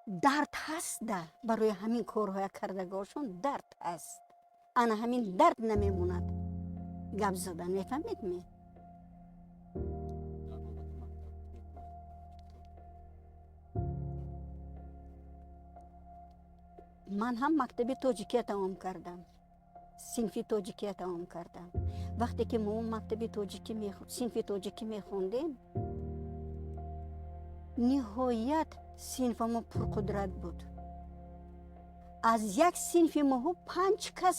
дард ҳаста барои ҳамин корҳоя кардагошон дард ҳаст. ана ҳамин дард намемонад гап задан. мефаҳмед? ман ҳам мактаби тоҷикия тамом кардам, синфи тоҷикия тамом кардам. вақте ки мо мактаби синфи тоҷикӣ мехондем, ниҳоят синфамо пурқудрат буд. аз як синфи моҳо 5 кас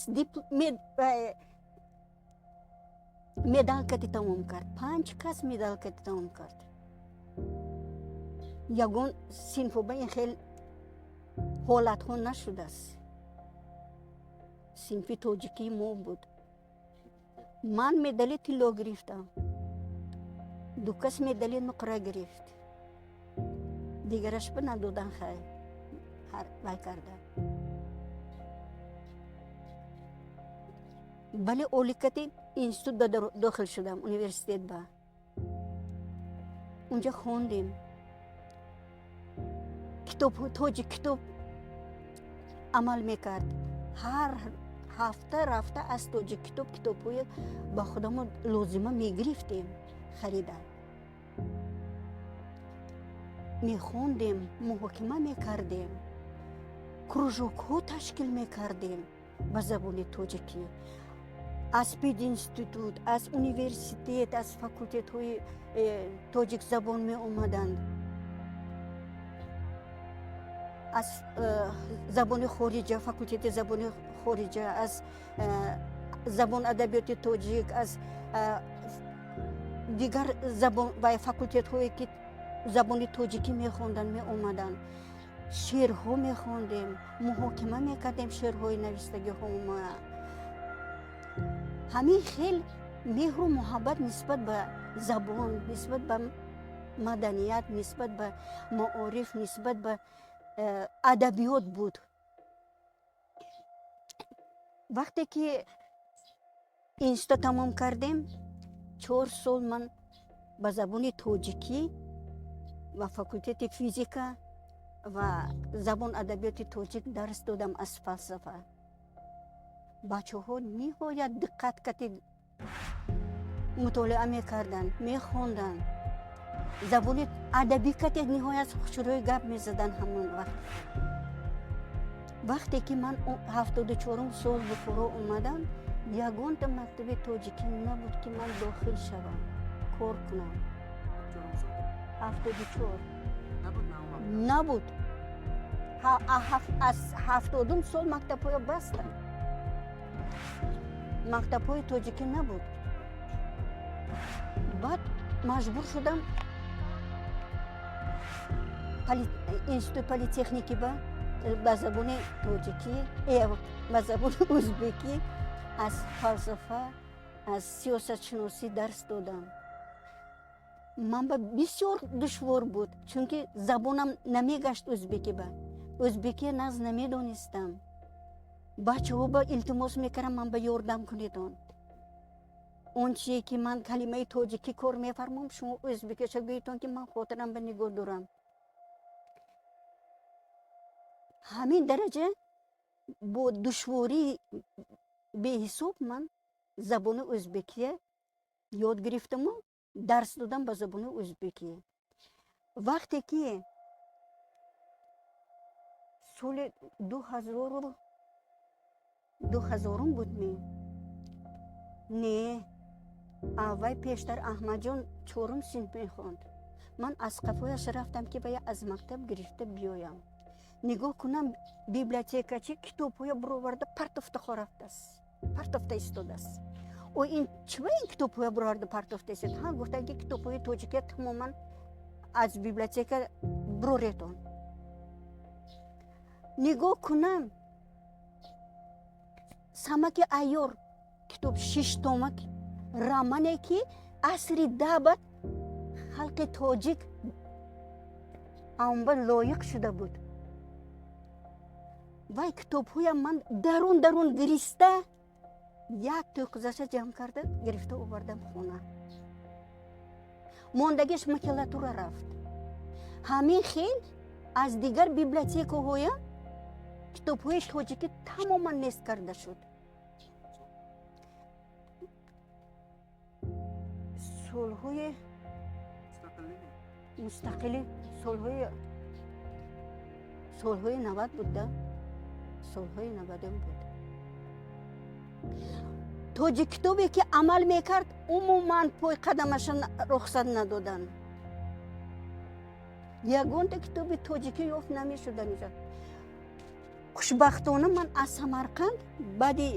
медалкати тамом кард. 5 кас медалкати тамом кард. ягон синфо ба ин хел ҳолатҳо нашудааст. синфи тоҷикии мо буд. ман медали тилло гирифтам, ду кас медали нуқра гирифт, дигараш ба надодан. хай вай карда. бали оликати институт дохил шудам, университет. ба унҷа хондем тоҷик китоб амал мекард. ҳар ҳафта рафта аз тоҷик китобҳои ба худамо лозима мегирифтем, харида мехондем, муҳокима мекардем, кружокҳо ташкил мекардем ба забони тоҷикӣ. аз пединститут, аз университет, аз факултетҳои тоҷик забон меомаданд, аз забони хориҷа, факултети забони хориҷа, аз забон адабиёти тоҷик, аз дигар забон ва факултетҳое ки забони тоҷикӣ мехонданд меомаданд. шеърҳо мехондем, муҳокима мекардем шеърҳои навистагиҳомо. ҳамин хел меҳру муҳаббат нисбат ба забон, нисбат ба маданият, нисбат ба маориф, нисбат ба адабиёт буд. вақте ки институт тамом кардем, 4 сол ман ба забони тоҷикӣ ва факултети физика ва забон адабиёти тоҷик дарс додам. аз фалсафа бачаҳо ниҳоят диққат кати мутолиа мекарданд, мехонданд. забони адабӣ кати ниҳоят хушрӯи гап мезаданд. ҳамон вақте ки ман 74 сол бухоро омадам, ягонта мактаби тоҷикӣ набуд ки ман дохил шавам, кор кунам. 74 набуд. аз 70 сол мактабҳоя бастанд. мактабҳои тоҷикӣ набуд. баъд маҷбур шудам институт политехникӣ ба забони тоҷикӣ, ба забони ӯзбекӣ, аз фалсафа, аз сиёсатшиносӣ дарс додам. ман ба бисёр душвор буд, чунки забонам намегашт ӯзбекӣ. ба ӯзбекӣ нағз намедонистам. бачаҳо ба илтимос мекардам, ман ба ёрдам кунедон. он чие ки ман калимаи тоҷикӣ кор мефармом, шумо ӯзбекиша гӯйтон ки ман хотирам ба нигоҳ дорам. ҳамин дараҷа бо душвории беҳисоб ман забони ӯзбекия ёд гирифтаму дарс додам ба забони ӯзбекӣ. вақте ки соли 2000 буд не аввай пештар аҳмадҷон 4 синф мехонд. ман аз қафояш рафтам ки бая аз мактаб гирифта биёям. нигоҳ кунам, библиотекачи китобҳоя буроварда партофта хорафтааст, партофта истодааст. ин чива ин китобҳоя буроварда партофта истод? ҳа гуфтанд ки китобҳои тоҷикия тамоман аз библиотека буроретон. нигоҳ кунам, самаки айёр китоб 6 томак романе ки асри даъбат халқи тоҷик амба лоиқ шуда буд. вай китобҳоям ман дарун гириста як то'qqizasha ҷамъ карда гирифта овардам хона. мондагиш макулатура рафт. ҳамин хел аз дигар библиотекаҳоя китобҳои тоҷикӣ тамоман нест карда шуд. солҳои мустақилӣ солҳои 90 будда, солҳои 90 буд. тоҷи китобе ки амал мекард умуман пой қадамаша рухсат надоданд. ягонта китоби тоҷикӣ ёфт намешуд анҷа. хушбахтона ман аз Самарқанд баъди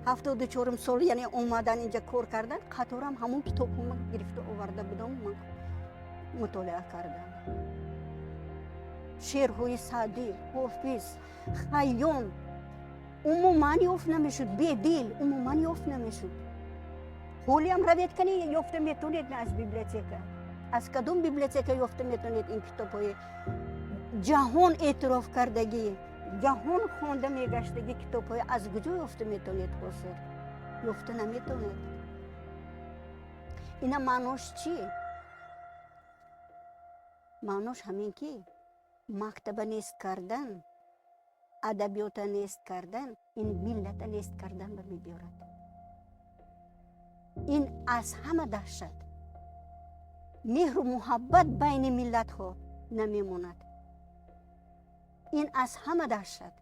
74 сол яъне омадан инҷа кор кардан қаторам ҳамон китобҳои гирифта оварда будам, ман мутолиа кардам. шеърҳои Саъдӣ, Ҳофиз, Хайём умуман ёфт намешуд, Бедил умуман ёфт намешуд. ҳолиам равед кани ёфта метавонед аз библиотека. аз кадом библиотека ёфта метавонед ин китобҳои ҷаҳон эътироф кардагӣ, ҷаҳон хонда мегаштаги китобҳои аз куҷо ёфта метавонед ҳозир? ёфта наметавонед. ина маънош чӣ? маънош ҳамин ки мактаба нест кардан, адабиёта нест кардан, ин миллата нест кардан ба мебиёрад. ин аз ҳама даҳшат. меҳру муҳаббат байни миллатҳо намемонад. ин аз ҳама даҳшат.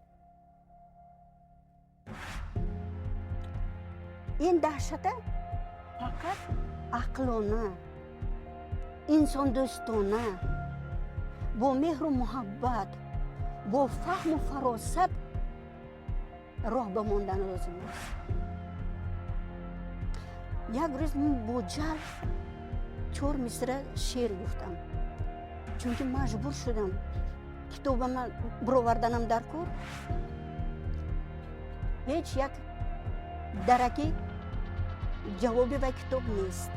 ин даҳшата фақат ақлона, инсондӯстона, бо меҳру муҳаббат, бо фаҳму фаросат роҳ ба мондан лозим аст. як рӯз ман бо ҷалб 4 мисра шеър гуфтам, чунки маҷбур шудам китобама бироварданам дар кор. ҳеҷ як дараки ҷавоби ба китоб нест.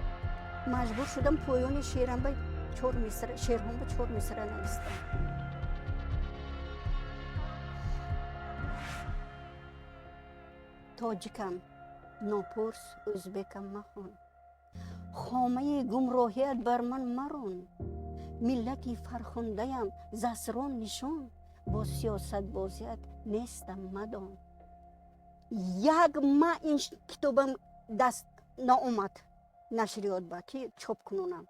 маҷбур шудам поёни шеърҳам ба 4 мисра, шеърҳом ба 4 мисра навистам. тоҷикам нопурс, ӯзбекам махон. хомаи гумроҳият бар ман марон. миллати фархондаям засрон нишон, бо сиёсатбозият нестам мадон. як ма ин китобам даст наомад нашриёт ба ки чоп кунонам.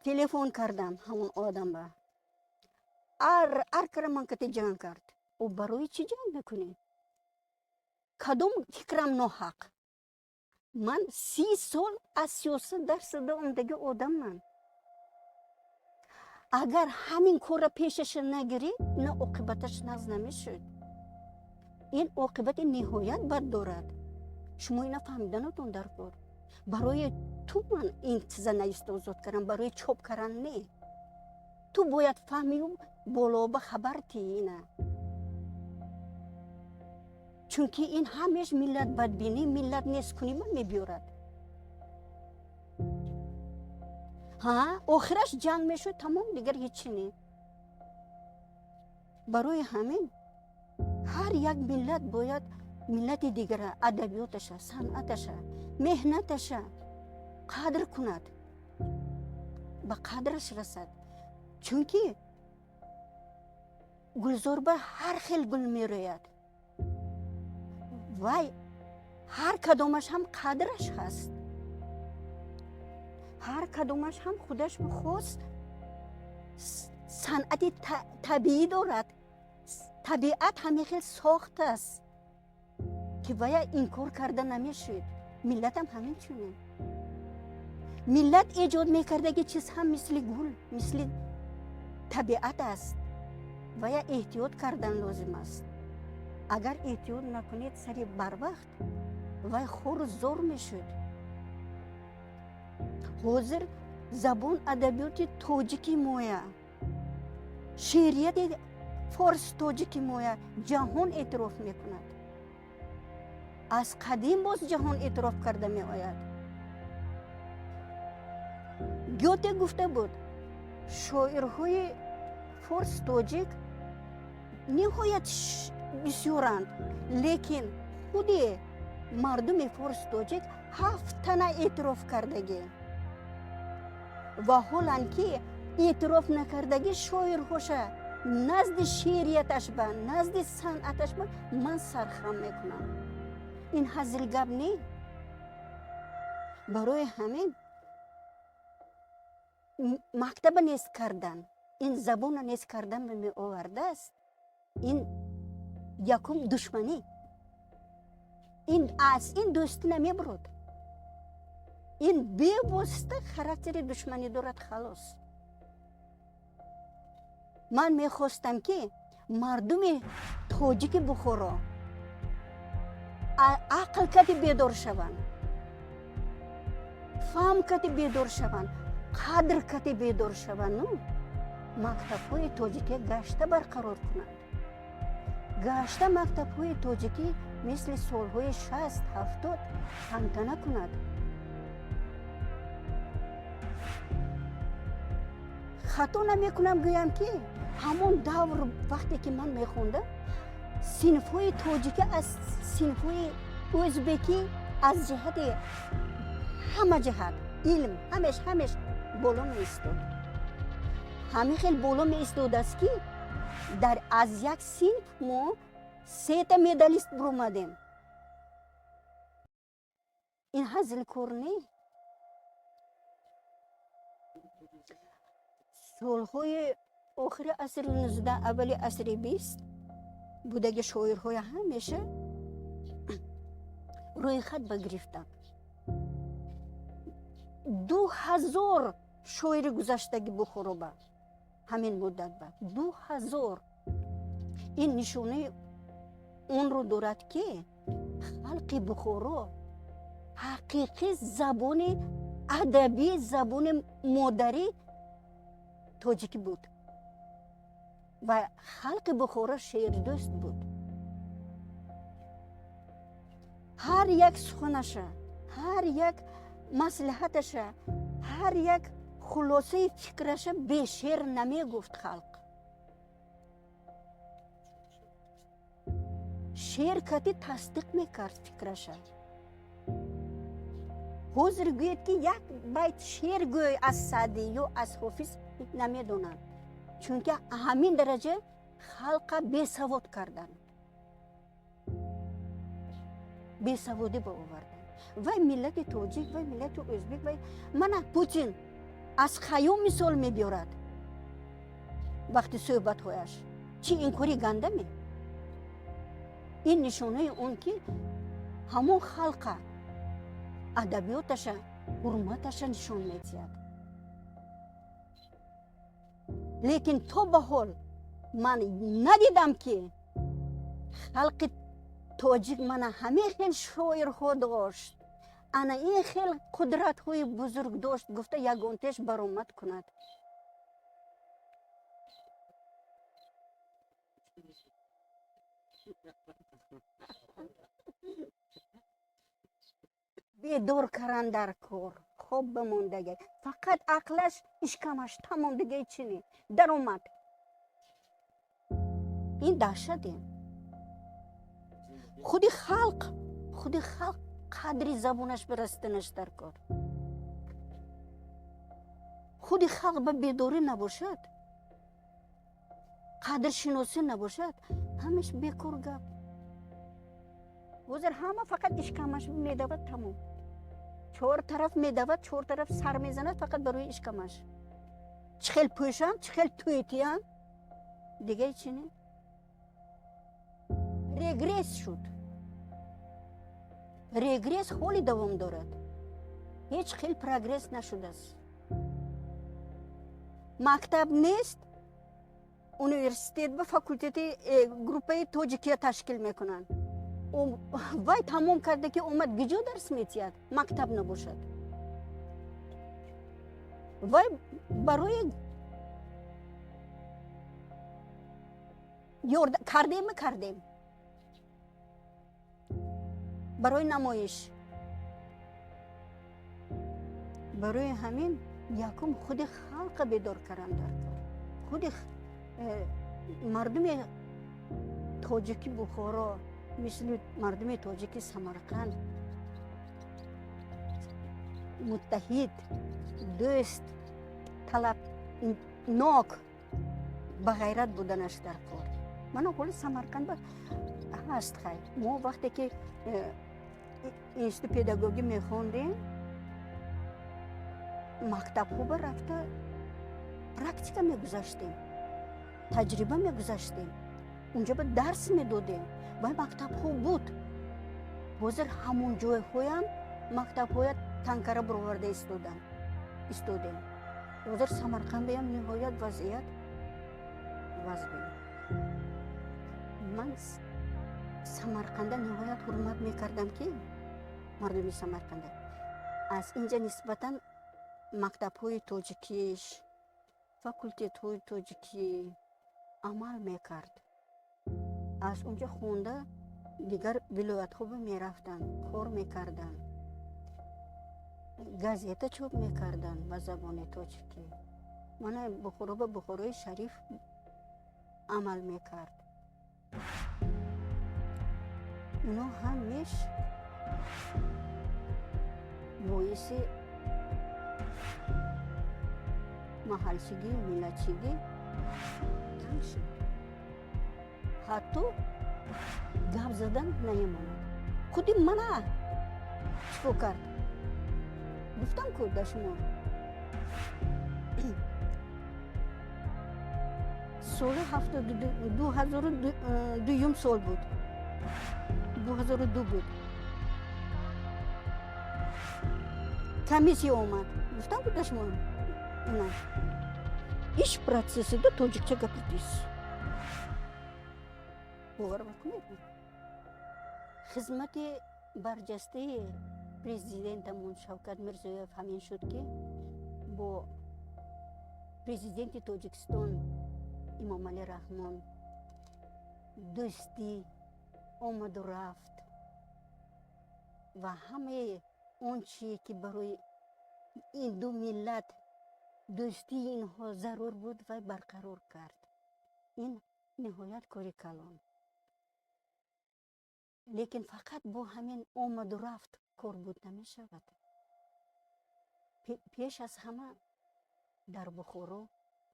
телефон кардам ҳамон одамба. ар кара ман кати ҷанг кард. о барои чӣ ҷанг мекунӣ? кадом фикрам ноҳақ? ман 30 сол аз сиёсат дарсида омдаги одамман. агар ҳамин корра пешаша нагирӣ, ина оқибаташ нағз намешуд. ин оқибати ниҳоят бад дорад. шумо ина фаҳмиданатон дар кор. барои ту ман ин чиза наистозод кардам, барои чоп кардан не. ту бояд фаҳмию боло ба хабар ти ина. чунки ин ҳамеш миллат бадбинӣ, миллат несткунӣ ба мебиёрад. охираш ҷанг мешуд, тамом, дигар ҳечӣ не. барои ҳамин ҳар як миллат бояд миллати дигара, адабиёташа, санъаташа, меҳнаташа қадр кунад, ба қадраш расад. чунки гулзорба ҳар хел гул мерӯяд. вай ҳар кадомаш ҳам қадраш ҳаст. ҳар кадомаш ҳам худаш хос санъати табиӣ дорад. табиат ҳамин хел сохт аст ки вая инкор карда намешуд. миллатам ҳамин чунин. миллат эҷод мекардаги чиз ҳам мисли гул, мисли табиат аст. вая эҳтиёт кардан лозим аст. агар эҳтиёт накунед сари барвақт, вай хору зор мешуд. ҳозир забон адабиёти тоҷики моя, шеърияти форс тоҷики моя ҷаҳон эътироф мекунад. аз қадим боз ҷаҳон эътироф карда меояд. гёте гуфта буд, шоирҳои форс тоҷик ниҳоят бисёранд, лекин худи мардуми форс тоҷик 7 тана эътироф кардагӣ. ва ҳолан ки اعتراف نکردگی شاعر خوشه نزد شعریتش با نزد صنعتش با من سرخم میکنم. این هزل گپ نی. برای همین مکتب نیست کردن، این زبان نیست کردن به می آورده است. این یکم دشمنی، این از این دوستی نمی برود. این بی واسطه خاراکتر دشمنی دارد. خلاص من میخواستم که مردم تاجیک بخورا عقل کتی بیدار شوند، فهم کتی بیدار شوند، قدر کتی بیدار شوند. مکتب های تاجیکی گشته برقرار کنند. گشته مکتب های تاجیکی مثل سالهای 60-70 تنتنه کند. خطا نمی کنم گویم که همون دور وقتی که من میخوندم صنف های تاجیکی از صنف های ازبکی از جهت همه جهت علم همش بالا می ایستاد. همه خیلی بالا می ایستاد است که در از یک صنف ما 3 تا مدالیست برآمدیم. این هزل کار نی. سالهای آخر عصر 19 اولی عصر 20 بودگی شاعرهای همیشه روی خط بگرفتن. 2000 شاعر گذشتگی بخورا با همین مدت با 2000. این نشونه اون رو دارد که خلق بخورا حقیقی زبان ادبی، زبان مادری تاجیکی بود و خلق بخورا شعر دوست بود. هر یک سخنش، هر یک مصلحتش، هر یک خلاصه فکرش به شعر نمی گفت. خلق شعر کتی تصدیق میکرد فکرش. حضر گوید که یک بیت شعر گوی از سعدی یا از حافظ نمیدونند، چون که همین درجه خلق بیسواد کردن، بیسوادی با آوردن. و ملت تاجیک و ملت ازبک و من پوتین از خیام مثال میبیارد وقتی صحبت هایش چی این کاری گنده می. این نشانه اون که همون خلق ادبیاتش حرمتش نشان میدهد. لیکن تا به حال من ندیدم که خلق تاجیک من همه خیلی شاعرها داشت، انا این خیلی قدرت های بزرگ داشت، گفته یگانتش برآمد کند. بیدار کردن در کار خوب بماندگی، فقط عقلش اشکمش تمام دیگه چینی در اومد. این دهشته. خودی خلق قدری زبونش برستنش در کار. خودی خلق به بیداری نباشد، قدر شناسی نباشد، همش بیکار گپ. وزر همه فقط اشکمش میدود تمام. 4 طرف میدود، 4 طرف سر میزند فقط برای اشکمش. چخیل پوشم، چخیل تویتیم دیگه چینی؟ ریگریس شد. ریگریس حالی دوام دارد. هیچ خیلی پروگرس نشده است. مکتب نیست، اونیورسیتت و فاکولتت گروپه تاجیکی تشکیل میکنن. وای تمام کرده که اومد گجا درس میتید، مکتب نباشد. وای برای کردیم برای نمایش. برای همین یکم خود خلق بیدار کردن در خود مردم تاجیکی بخارا، مثل مردم تاجیکی سمرقند متحد دوست ناک به غیرت بودنش در کار. من اقول سمرقند هست خیلی. ما وقتی که اینستیتوت پداگوژی میخوندیم مکتب خوب رفته پرکتیکا میگذاشتیم، تجربه میگذاشتیم، اونجا به درس میدادیم و مکتب خوب بود. حاضر همون جای خویم مکتب های تنکره برآورده استودیم. حاضر سمرقند بیم نهایت وضعیت وضعی. من سمرقند نهایت حرمت میکردم که مردمی سمرقند از اینجا نسبتا مکتب های تاجیکیش فاکولتیت های تاجیکی عمل میکرد. از اونجا خونده دیگر ولایت خوب میرفتن کار میکردن، گازیت چوب میکردن به زبان تاجیکی. من بخورا به بخورای شریف عمل میکرد. اونا همیش باعث محلچگی ملتچگی تنگ شد. حتی گپ زدن نیامد. خودی منه چکو کرد. گفتم که در شما سال 2002 سال بود، 2002 بود. комиссия اومد. گفتم که در شما نه ایش процессы да тоҷикча гапидис. باور میکنید خدمت برجسته پرزیدنتمون شوکت میرزایف همین شد که با پرزیدنت تاجیکستان امام علی رحمان دوستی آمد و رفت و همه اون چی که برای این دو ملت دوستی اینها ضرور بود و برقرار کرد. این نهایت کاری کلان. لیکن فقط با همین آمد و رفت کار بود نمی شود. پیش از همه در بخارا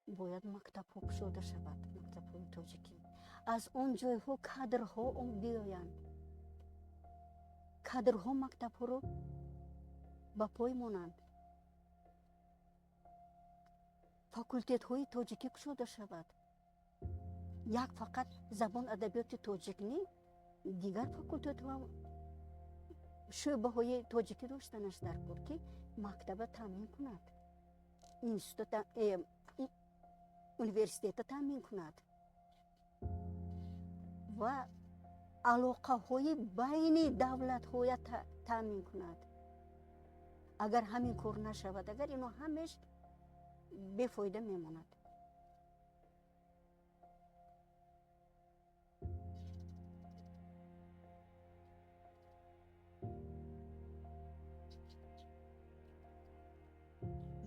باید مکتب ها شده شود، مکتب های تاجیکی. از اون جای ها کادرها بیایند. کادرها مکتب ها رو با پای مانند. فاکولتیت های تاجیکی شده شود. یک فقط زبان ادبیات تاجیک نی، دیگر فاکولتیت ها شعبه های تاجیکی داشتنش در کار که مکتب تامین کند، اینستیتوت اونیورسیته تامین کند و علاقه های بین دولت های تامین کند. اگر همین کار نشود، اگر اینو همش بیفایده میماند.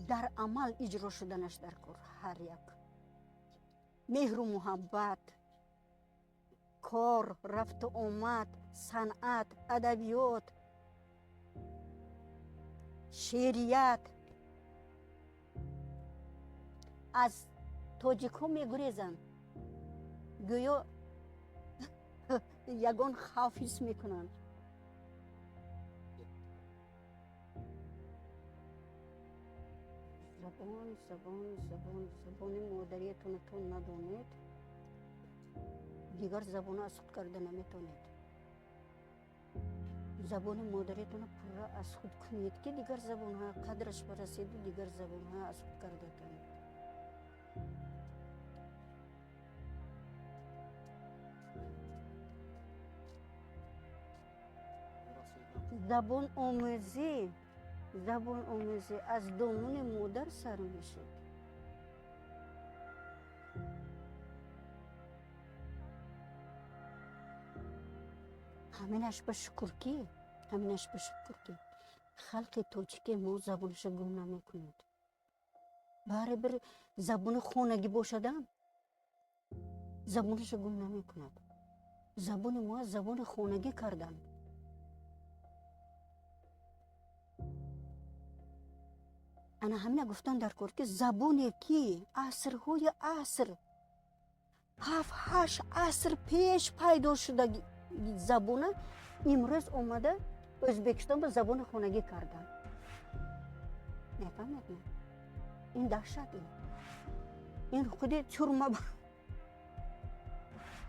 در عمل اجرا شدنش در کار هر یک مهر و محبت، کار، رفت و آمد، صنعت، ادبیات، شعریت. از تاجیک ها میگریزن، گویا یگان خوف حس میکنن. زبان مادریتون تون ندانید، دیگر زبان از خود کرده نمیتونید. زبان مادریتون پورا از خود کنید که دیگر زبان ها قدرش برسید و دیگر زبان ها از خود کرده کنید. زبان آموزی از دامن مادر سر میشه. همینش به شکر که خلق تاجیک ما زبانش گم نمی کنید. برای زبان خانگی باشدم زبانش گم نمی کند. زبان ما زبان خانگی کردن. انا همینه گفتن در کور که زبونی که عصرهای عصر 7-8 عصر پیش پیدا شده زبونه امروز اومده ازبکستان به زبان خونگی کردن. نفهمید نه؟ این دهشت این خودی ترمه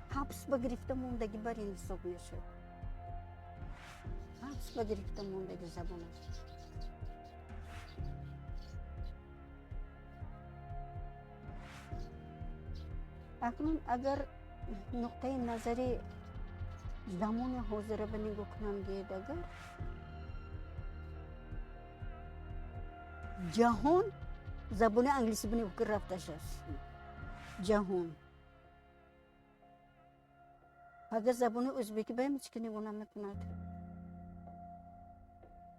حبس بگرفته موندگی بر این حساب میشد. حبس بگرفته موندگی زبانه. اکنون اگر نقطه نظری زمان حاضر به نگاه کنم دید اگر جهان زبان انگلیسی بنی بکر رفتش است. جهان اگر زبان ازبکی بایم چی که نگاه نمیکند،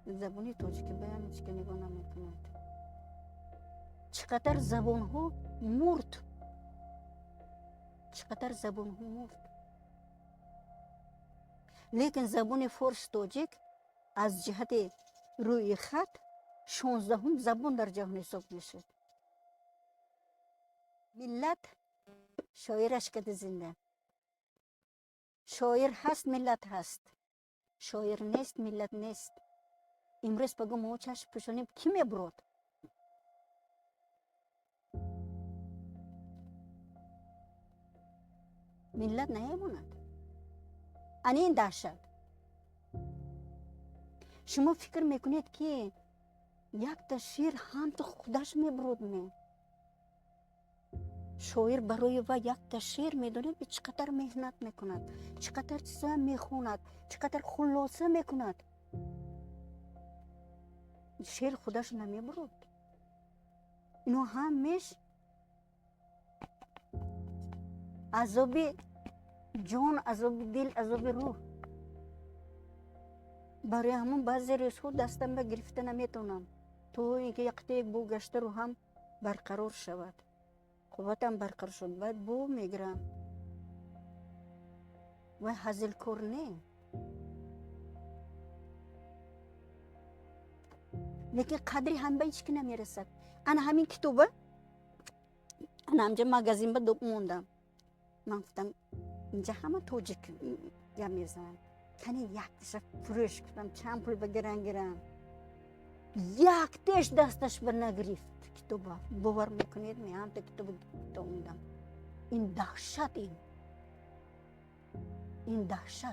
زبان تاجیکی بایم چی که نگاه نمیکند. چقدر زبان ها مرد، چقدر زبان ها مرد. لیکن زبان فارس تاجیک از جهت روی خط 16 زبان در جهان حساب میشد. ملت شاعرش کده زنده، شاعر هست ملت هست، شاعر نیست ملت نیست. امروز بگو ما چشم پوشانیم کی میبرد؟ ملت نمیموند. این دهشت. شما فکر میکنید که یک تا شعر هم تو خودش میبرد می. شاعر برای و یک تا شعر میدونید چقدر مهنت میکند، چقدر چیزا میخوند، چقدر خلاصه میکند. شعر خودش نمیبرد. اینو همش عذاب جان، عذاب دل، عذاب روح. برای همون بعضی روزها دستم به گرفته نمیتونم تو اینکه یک بو گشته رو هم برقرار شود. قوتم برقرار شد بعد بو میگرم و هزل کار نه. لیکن قدری هم به هیچ که نمیرسد. انا همین کتابه انا همجا مگزین به دو موندم. من گفتم اینجا همه توجیک یا میزن کنی یک دشت فروش کردم چند پول بگیرم یک دش دستش بر نگرفت کتابه. باور میکنید می هم تا کتاب توندم. این دهشت این دهشت.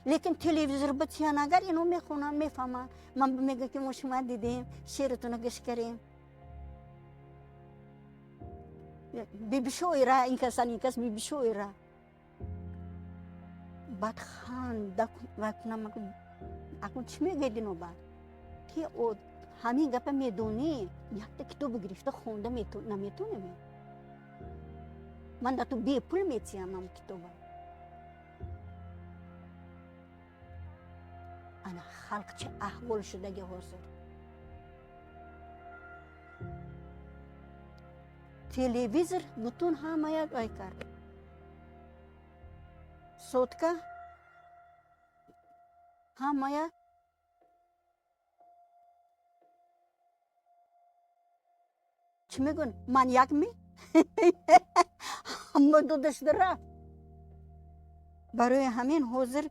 لیکن تلویزیون بچیان اگر اینو میخونن میفهمن. من میگم که ما شما دیدیم شعرتون گوش کردیم بیبی شویره این کس بیبی شویره بعد خانده کنم اکن چی میگید اینو بعد که او همین گپه میدونی یک تا کتاب گرفته خونده نمیتونه من در تو بی پول میتیم هم کتابه. انا خلق چه احوال شده گه حاضر. تلویزیون بتون همه یک آی کرد. صوتکه همه یک چی میگن؟ من یک می؟ همه دو دست رفت. برای همین حاضر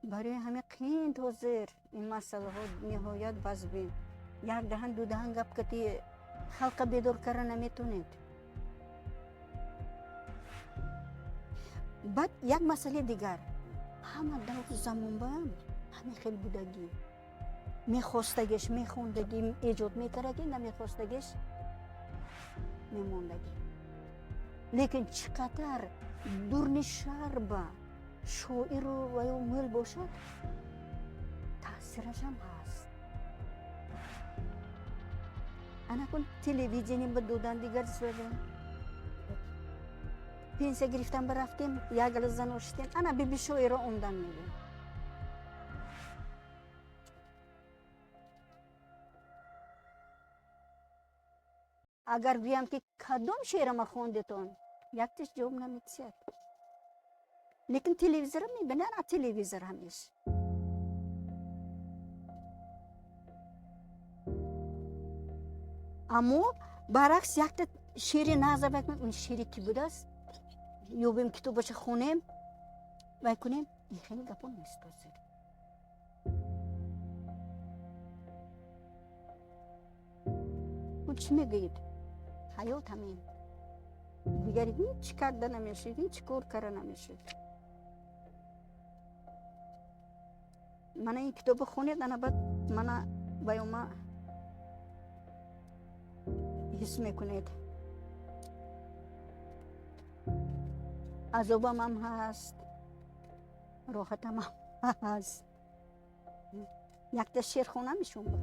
برای همین قیند حاضر این مسئله ها نهایت باز بین یک دهن دو دهن گپ کتی خلق بیدار کردن نمیتونید. بعد یک مسئله دیگر همه در زمان با همین خیلی بودگی میخواستگیش میخوندگی ایجاد میکردگی نمیخواستگیش میموندگی. لیکن چقدر دورنشار با شاعر و یا میل باشد تاثیرش هم هست. انا کن تلویزیونی به دودن دیگر زدم پینسه گرفتم برفتیم یک گل زن وشتیم انا بیبی شاعر اومدن میگم اگر بیم که کدام شعر ما خوندتون یک تش جواب نمیتید. لیکن تلویزیون میبینن از تلویزیون همیشه. اما برعکس یک تا شیری نازه بکنم این شیری کی بوده است یوبیم کتابش خونیم و کنیم این خیلی گپا نیست بازی. اون چی میگید؟ حیات همین دیگری هیچ کرده نمیشه، هیچ کار کرده نمیشه. من این کتاب خونید انا بعد من بیوما حس میکنید عذابم هم هست، راحتم هم هست. یک تا شیر خونم میشون با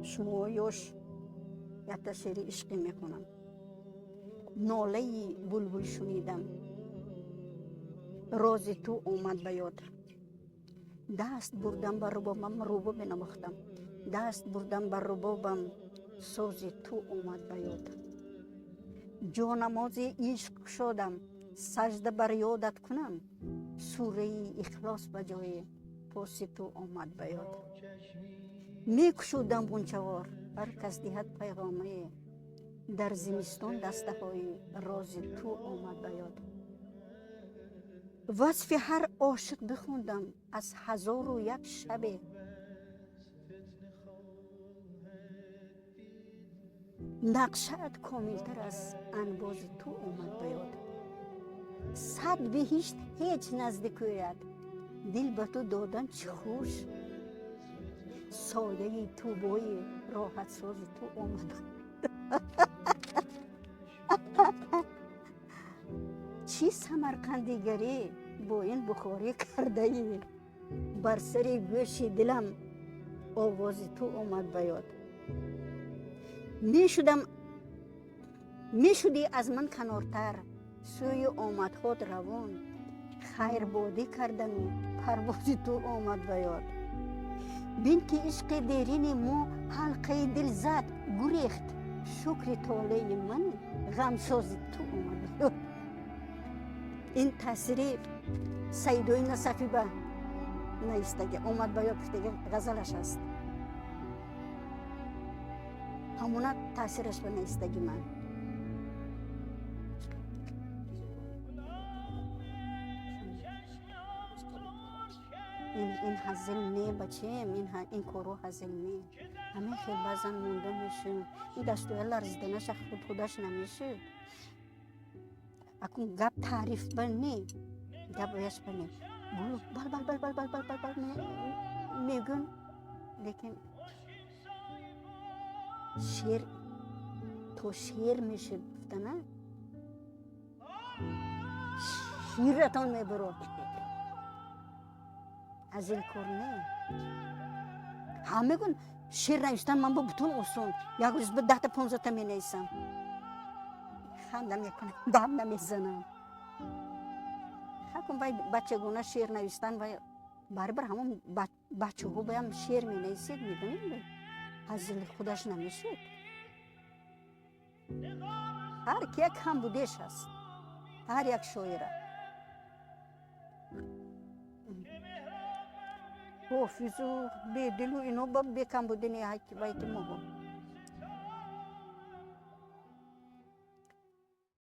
شما یوش یک تا شیری عشقی میکنم. ناله بلبل شنیدم راز تو اومد به یاد. دست بردم بر ربابم رباب نمختم، دست بردم بر ربابم ساز تو اومد به یاد. جانماز عشق شدم سجده بر یادت کنم، سوره اخلاص به جای پاس تو اومد به یاد. میکشودم غنچه‌وار هر کس دهد پیغامه، در زمستان دسته های راز تو اومد به یاد. وصف هر عاشق بخوندم از 1001 شب، نقشت کاملتر از انباز تو اومد به یاد. 100 بهشت هیچ نزدیکیت، دل به تو دادن چه خوش، سایه توبای راحت ساز تو اومد. چی سمرقندیگری با این بخاری کرده ای، بر سر گوش دلم آواز تو اومد به یاد. میشدی از من کنارتر سوی آمدخود روان، خیر بادی کردن و پرواز تو اومد به یاد. بین که عشق دیرین ما حلقه دل زد گریخت، شکر طالع من غمساز تو اومد به یاد. این تاثیر سیدوی نصفی به نیستگی اومد به یاد دیگه غزلش هست، همونا تاثیرش به نیستگی من. این هزل نه بچیم، این کارو هزل نه، همین خیلی بازم مونده میشه. این دستوی لرزیده نشه خودش نمیشه. اکن گپ تعریف بنی گپ ویش بنی بلو بل بل بل بل بل بل بل بل میگن، لیکن شیر تو شیر میشه گفته نه، شیرتان میبرو از این کار نه. همه گن شیر نوشتن من با بتون اصون یک روز به 10 تا 15 تا می نیسم، خنده میکنم دم نمیزنم. حکم باید بچه گونه شیر نوشتن و برابر همون بچه ها بایم شیر می نیسید میدونیم از خودش نمیشید. هر کی یک هم بودش هست، هر یک شاعره. حافظ و بیدل و اینو با بیکم بودنی حکی باید مهم